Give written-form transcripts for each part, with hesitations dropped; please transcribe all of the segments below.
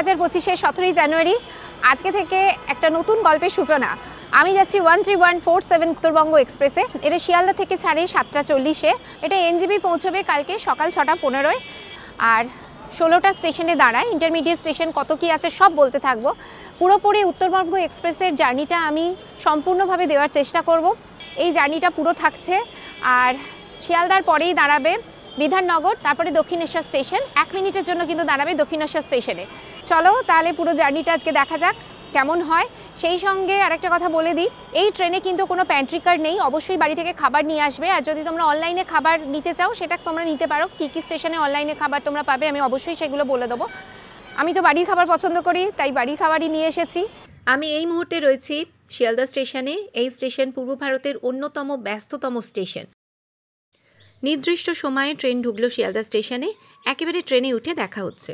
2025-এর 17ই জানুয়ারি আজকে থেকে একটা নতুন গল্পের সূচনা। আমি যাচ্ছি 13147 উত্তরবঙ্গ এক্সপ্রেসে। এটা শিয়ালদা থেকে ছাড়ে 7:40-এ। এটা এনজেপি পৌঁছবে কালকে সকাল 6:15-য়। আর 16টা স্টেশনে দাঁড়ায়। ইন্টারমিডিয়েট স্টেশন কত কি আছে সব বলতে থাকবো। পুরোপুরি উত্তরবঙ্গ এক্সপ্রেসের জার্নিটা আমি সম্পূর্ণভাবে দেওয়ার চেষ্টা করব। এই জার্নিটা পুরো থাকছে। আর শিয়ালদার পরেই দাঁড়াবে বিধাননগর, তারপরে দক্ষিণেশ্বর স্টেশন। 1 মিনিটের জন্য কিন্তু দাঁড়াবে দক্ষিণেশ্বর স্টেশনে। চলো তাহলে পুরো জার্নিটা আজকে দেখা যাক কেমন হয়। সেই সঙ্গে আরেকটা কথা বলে দিই, এই ট্রেনে কিন্তু কোনো প্যান্ট্রি কার নেই। অবশ্যই বাড়ি থেকে খাবার নিয়ে আসবে। আর যদি তোমরা অনলাইনে খাবার নিতে চাও সেটা তোমরা নিতে পারো। কী কী স্টেশনে অনলাইনে খাবার তোমরা পাবে আমি অবশ্যই সেগুলো বলে দেবো। আমি তো বাড়ির খাবার পছন্দ করি, তাই বাড়ির খাবারই নিয়ে এসেছি। আমি এই মুহূর্তে রয়েছি শিয়ালদা স্টেশনে। এই স্টেশন পূর্ব ভারতের অন্যতম ব্যস্ততম স্টেশন। নির্দিষ্ট সময়ে ট্রেন ঢুকলো শিয়ালদা স্টেশনে। একেবারে ট্রেনে উঠে দেখা হচ্ছে।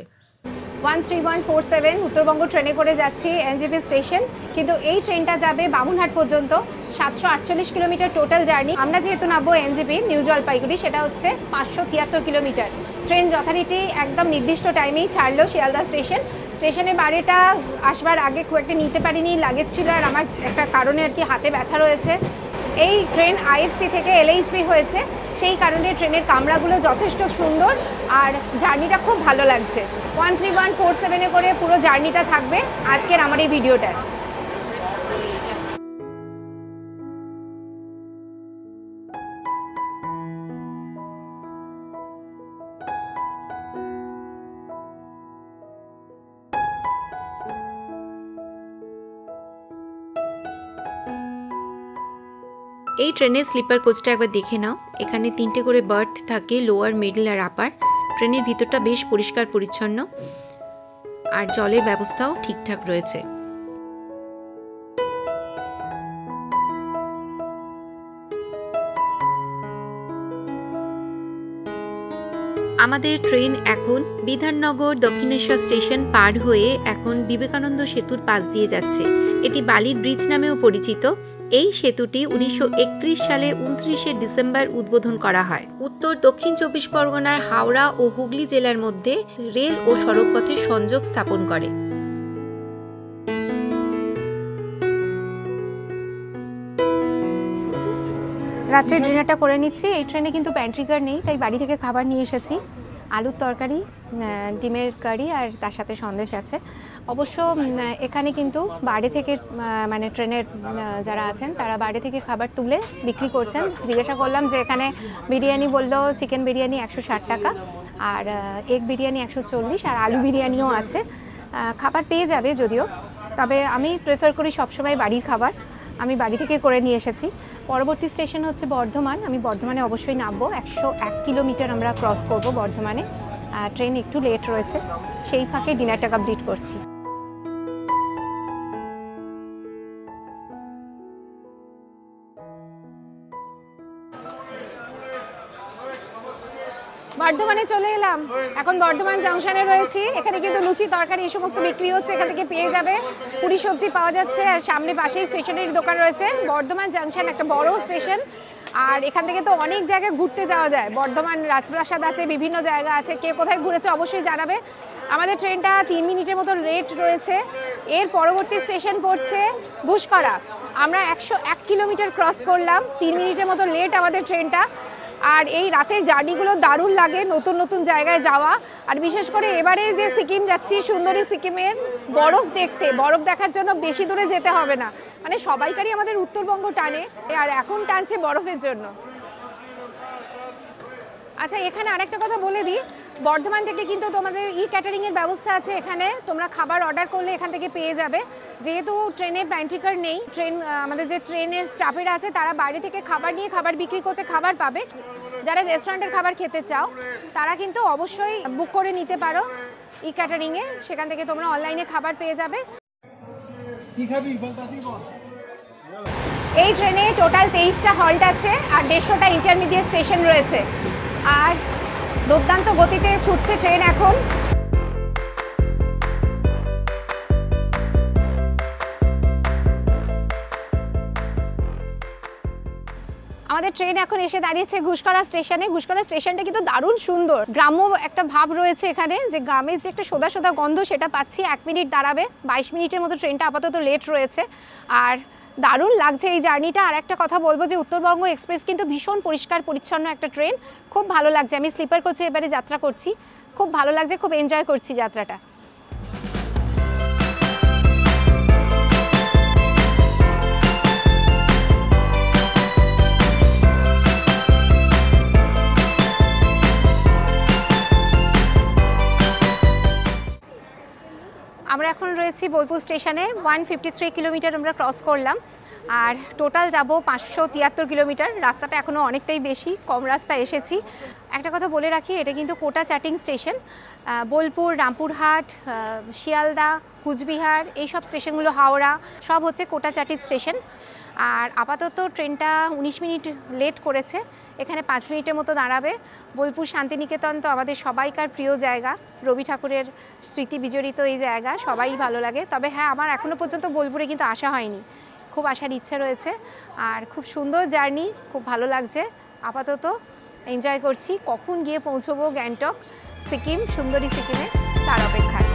13147 উত্তরবঙ্গ ট্রেনে করে যাচ্ছি এনজেপি স্টেশন। কিন্তু এই ট্রেনটা যাবে বামুনহাট পর্যন্ত। 748 কিলোমিটার টোটাল জার্নি। আমরা যেহেতু নামবো এনজেপি নিউ জলপাইগুড়ি, সেটা হচ্ছে 573 কিলোমিটার। ট্রেন যথারীতি একদম নির্দিষ্ট টাইমেই ছাড়লো শিয়ালদা স্টেশন। স্টেশনে বাড়িটা আসবার আগে খুব একটা নিতে পারিনি, লাগেজ ছিল। আর আমার একটা কারণে আর কি হাতে ব্যথা রয়েছে। এই ট্রেন আইএফসি থেকে এলএইচবি হয়েছে, সেই কারণে ট্রেনের কামরাগুলো যথেষ্ট সুন্দর আর জার্নিটা খুব ভালো লাগছে। 13147-এ করে পুরো জার্নিটা থাকবে আজকের আমার এই ভিডিওটায়। এই ট্রেনের স্লিপার কোচটা একবার দেখে নাও। এখানে 3টে করে বার্থ থাকে, লোয়ার, মিডল আর আপার। ট্রেনের ভিতরটা বেশ পরিষ্কার পরিচ্ছন্ন আর জলের ব্যবস্থাও ঠিকঠাক রয়েছে। আমাদের ট্রেন এখন বিধাননগর দক্ষিণেশ্বর স্টেশন পার হয়ে এখন বিবেকানন্দ সেতুর পাশ দিয়ে যাচ্ছে। এটি বালির ব্রিজ নামেও পরিচিত। এই সেতুটি 1931 সালে 29শে ডিসেম্বর উদ্বোধন করা হয়। উত্তর দক্ষিণ 24 পরগনার হাওড়া ও হুগলি জেলার মধ্যে রেল ও সড়কপথের সংযোগ স্থাপন করে। রাত্রে ডিনারটা করে নিচ্ছি। এই ট্রেনে কিন্তু প্যান্ট্রি কার নেই, তাই বাড়ি থেকে খাবার নিয়ে এসেছি। আলুর তরকারি, ডিমের কারি আর তার সাথে সন্দেশ আছে। অবশ্য এখানে কিন্তু বাইরে থেকে মানে ট্রেনের যারা আছেন তারা বাইরে থেকে খাবার তুলে বিক্রি করছেন। জিজ্ঞাসা করলাম যে এখানে বিরিয়ানি বললো চিকেন বিরিয়ানি 160 টাকা, আর এগ বিরিয়ানি 140, আর আলু বিরিয়ানিও আছে। খাবার পেয়ে যাবে যদিও, তবে আমি প্রেফার করি সবসময় বাড়ির খাবার। আমি বাড়ি থেকে করে নিয়ে এসেছি। পরবর্তী স্টেশন হচ্ছে বর্ধমান। আমি বর্ধমানে অবশ্যই নামবো। 101 কিলোমিটার আমরা ক্রস করব বর্ধমানে। ট্রেন একটু লেট রয়েছে, সেই ফাঁকে ডিনারটা কমপ্লিট করছি। বর্ধমানে চলে এলাম। এখন বর্ধমান জাংশনে রয়েছি। এখানে কিন্তু লুচি, তরকারি এই সমস্ত বিক্রি হচ্ছে, এখান থেকে পেয়ে যাবে। পুরি সবজি পাওয়া যাচ্ছে। আর সামনে পাশেই স্টেশনারি দোকান রয়েছে। বর্ধমান জাংশন একটা বড় স্টেশন, আর এখান থেকে তো অনেক জায়গায় ঘুরতে যাওয়া যায়। বর্ধমান রাজপ্রাসাদ আছে, বিভিন্ন জায়গা আছে। কে কোথায় ঘুরেছে অবশ্যই জানাবে। আমাদের ট্রেনটা 3 মিনিটের মতো লেট রয়েছে। এর পরবর্তী স্টেশন পড়ছে ঘুষকরা। আমরা 101 কিলোমিটার ক্রস করলাম। 3 মিনিটের মতো লেট আমাদের ট্রেনটা। আর এই রাতের জার্নিগুলো দারুণ লাগে, নতুন নতুন জায়গায় যাওয়া। আর বিশেষ করে এবারে যে সিকিম যাচ্ছি, সুন্দরী সিকিমের বরফ দেখতে, বরফ দেখার জন্য বেশি দূরে যেতে হবে না। মানে সবাইকারই আমাদের উত্তরবঙ্গ টানে, আর এখন টানছে বরফের জন্য। আচ্ছা, এখানে আরেকটা কথা বলে দিই, বর্ধমান থেকে কিন্তু তোমাদের ক্যাটারিংয়ের ব্যবস্থা আছে। এখানে তোমরা খাবার অর্ডার করলে এখান থেকে পেয়ে যাবে। যেহেতু ট্রেনে প্যান্ট্রি কার নেই, আমাদের যে ট্রেনের স্টাফেরা আছে তারা বাইরে থেকে খাবার নিয়ে খাবার বিক্রি করছে, খাবার পাবে। যারা রেস্টুরেন্টের খাবার খেতে চাও তারা কিন্তু অবশ্যই বুক করে নিতে পারো ক্যাটারিংয়ে। সেখান থেকে তোমরা অনলাইনে খাবার পেয়ে যাবে। এই ট্রেনে টোটাল 23টা হল্ট আছে আর 150টা ইন্টারমিডিয়েট স্টেশন রয়েছে। আর দুর্দান্ত গতিতে ছুটছে ট্রেন এখন। আমাদের ট্রেন এখন এসে দাঁড়িয়েছে ঘুষকরা স্টেশনে। ঘুষকরা স্টেশনটা কিন্তু দারুণ সুন্দর, গ্রাম্য একটা ভাব রয়েছে এখানে, যে গ্রামের যে একটা সোদা সোদা গন্ধ সেটা পাচ্ছি। 1 মিনিট দাঁড়াবে, 22 মিনিটের মতো ট্রেনটা আপাতত লেট রয়েছে। আর দারুণ লাগছে এই জার্নিটা। আর একটা কথা বলবো যে উত্তরবঙ্গ এক্সপ্রেস কিন্তু ভীষণ পরিষ্কার পরিচ্ছন্ন একটা ট্রেন, খুব ভালো লাগছে। আমি স্লিপার কোচে এবারে যাত্রা করছি, খুব ভালো লাগছে, খুব এনজয় করছি যাত্রাটা। আমরা এখন রয়েছি বোলপুর স্টেশনে। 153 কিলোমিটার আমরা ক্রস করলাম, আর টোটাল যাব 573 কিলোমিটার। রাস্তাটা এখনও অনেকটাই বেশি, কম রাস্তা এসেছি। একটা কথা বলে রাখি, এটা কিন্তু কোটা চাটিং স্টেশন। বোলপুর, রামপুরহাট, শিয়ালদা, কুচবিহার এইসব স্টেশনগুলো, হাওড়া, সব হচ্ছে কোটা চাটিং স্টেশন। আর আপাতত ট্রেনটা 19 মিনিট লেট করেছে, এখানে 5 মিনিটের মতো দাঁড়াবে। বোলপুর শান্তিনিকেতন তো আমাদের সবাইকার প্রিয় জায়গা, রবি ঠাকুরের স্মৃতি বিজড়িত এই জায়গা, সবাই ভালো লাগে। তবে হ্যাঁ, আমার এখনও পর্যন্ত বোলপুরে কিন্তু আসা হয়নি, খুব আসার ইচ্ছে রয়েছে। আর খুব সুন্দর জার্নি, খুব ভালো লাগছে, আপাতত এনজয় করছি। কখন গিয়ে পৌঁছবো গ্যাংটক, সিকিম, সুন্দরী সিকিমে, তার অপেক্ষায়।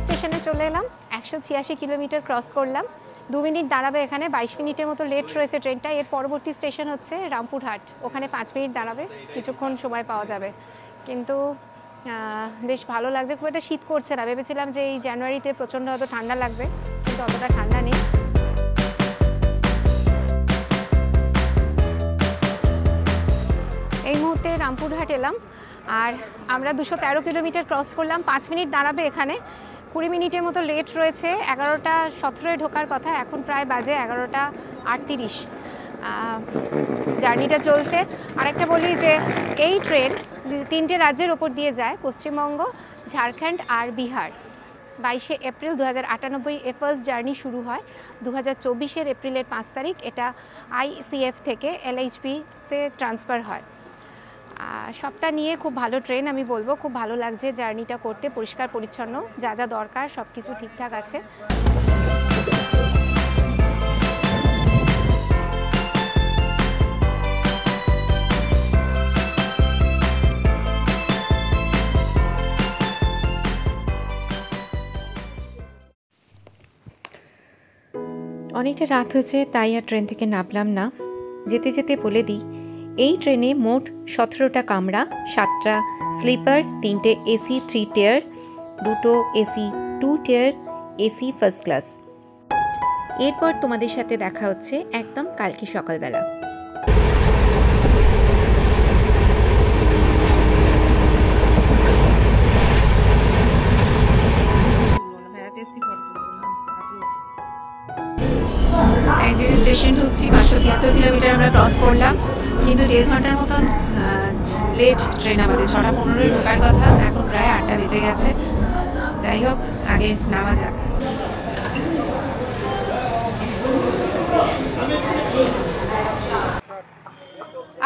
স্টেশনে চলে এলাম, 186 কিলোমিটার ক্রস করলাম। 2 মিনিট দাঁড়াবে এখানে, 22 মিনিটের মতো লেট রয়েছে ট্রেনটা। এর পরবর্তী স্টেশন হচ্ছে রামপুরহাট, ওখানে 5 মিনিট দাঁড়াবে, কিছুক্ষণ সময় পাওয়া যাবে। কিন্তু বেশ ভালো লাগছে, খুব একটা শীত করছে না। ভেবেছিলাম যে এই জানুয়ারিতে প্রচণ্ড হয়তো ঠান্ডা লাগবে, কিন্তু অতটা ঠান্ডা নেই। এই মুহূর্তে রামপুরহাট এলাম, আর আমরা 213 কিলোমিটার ক্রস করলাম। 5 মিনিট দাঁড়াবে এখানে, 20 মিনিটের মতো লেট রয়েছে। 11টা 17 ঢোকার কথা, এখন প্রায় বাজে 11টা 38। জার্নিটা চলছে। আরেকটা বলি যে এই ট্রেন 3টে রাজ্যের ওপর দিয়ে যায়, পশ্চিমবঙ্গ, ঝাড়খণ্ড আর বিহার। 22শে এপ্রিল 2098 এ ফার্স্ট জার্নি শুরু হয়। 2024 এপ্রিলের 5 তারিখ এটা ICF থেকে LHB-তে ট্রান্সফার হয়। সবটা নিয়ে খুব ভালো ট্রেন, আমি বলবো খুব ভালো লাগছে জার্নিটা করতে, পরিষ্কার পরিচ্ছন্ন, যা যা দরকার সব কিছু ঠিকঠাক আছে। অনেকটা রাত হয়েছে, তাই আর ট্রেন থেকে নামলাম না। যেতে যেতে বলে দিই, এই ট্রেনে মোট 17টা কামরা, 7টা স্লিপার, 3টে AC 3 টিয়ার, 2টো AC 2 টিয়ার, AC ফার্স্ট ক্লাস। এরপর তোমাদের সাথে দেখা হচ্ছে একদম কালকে সকালবেলা। স্টেশন ঢুকছি, 573 কিলোমিটার আমরা ক্রস করলাম, কিন্তু 1.5 ঘন্টার মতন লেট ট্রেন আমাদের। 6:15 ঢোকার কথা, এখন প্রায় 8টা বেজে গেছে। যাই হোক, আগে নামা যাক।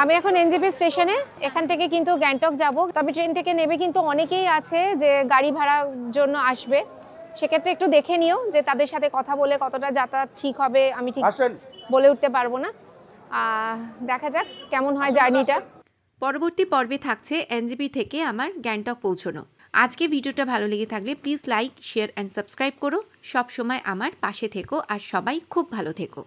আমি এখন NJP স্টেশনে, এখান থেকে কিন্তু গ্যাংটক যাব। তবে ট্রেন থেকে নেবে কিন্তু অনেকেই আছে যে গাড়ি ভাড়ার জন্য আসবে, সেক্ষেত্রে একটু দেখে নিও যে তাদের সাথে কথা বলে কতটা যাতায়াত ঠিক হবে। আমি ঠিক বলে উঠতে পারবো না, দেখা যাক কেমন হয় জার্নিটা। পরবর্তী পর্বে থাকছে NJP থেকে আমার গ্যাংটক পৌঁছানো। আজকে ভিডিওটা ভালো লেগে থাকলে please like, share and subscribe করো। সব সময় আমার পাশে থেকো, আর সবাই খুব ভালো থেকো।